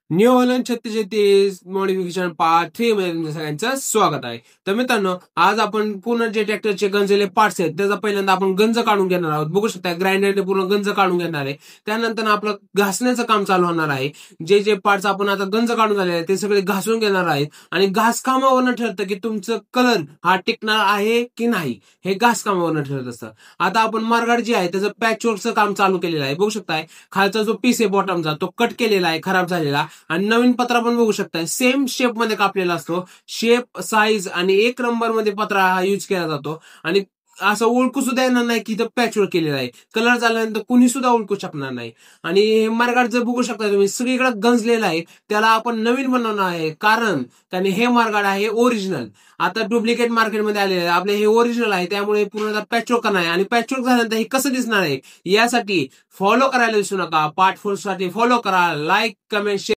New Holland 3636 modification part 3 मध्ये तुमचं सगळ्यांचं स्वागत आहे. तर मित्रांनो, आज आपण पूर्ण जे ट्रॅक्टरचे गंजलेले पार्ट्स आहेत त्याचा पहिल्यांदा आपण गंज काढून घेणार आहोत. बघू शकता ग्राइंडरने पूर्ण गंज काढून घेणार आहे. त्यानंतर आपलं घासण्याचं काम चालू होणार आहे. जे जे पार्ट्स आपण आता गंज काढून झाले आहेत ते सगळे घासून घेणार आहेत आणि घासकामावरनं ठरतं की तुमचं कलर हा टिकणार आहे की नाही, हे घासकामावरनं ठरत असतं. आता आपण मार्गाड जे आहे त्याचं पॅचवर्कचं काम चालू केलेलं आहे. बघू शकताय खालचा जो पीस आहे बॉटमचा तो कट केलेला आहे, खराब झालेला. आणि नवीन पत्रा पण बघू शकताय सेम शेप मध्ये कापलेला असतो. शेप, साईज आणि एक नंबर मध्ये पत्रा हा यूज केला जातो. आणि असं ओळखू सुद्धा येणार नाही की इथं पॅचवर्क केलेला आहे. कलर झाल्यानंतर कुणी सुद्धा ओळखू शकणार नाही. आणि हे मार्गाट जर बघू शकता तुम्ही सगळीकडे गंजलेला आहे, त्याला आपण नवीन बनवणार आहे. कारण त्याने हे मार्गाट आहे ओरिजिनल. आता डुप्लिकेट मार्केटमध्ये आलेले आहे, आपले हे ओरिजिनल आहे. त्यामुळे पूर्ण पॅचवर्क नाही आणि पॅचवर्क झाल्यानंतर हे कसं दिसणार आहे यासाठी फॉलो करायला विसरू नका. पार्ट 4 साठी फॉलो करा. Like, comment, share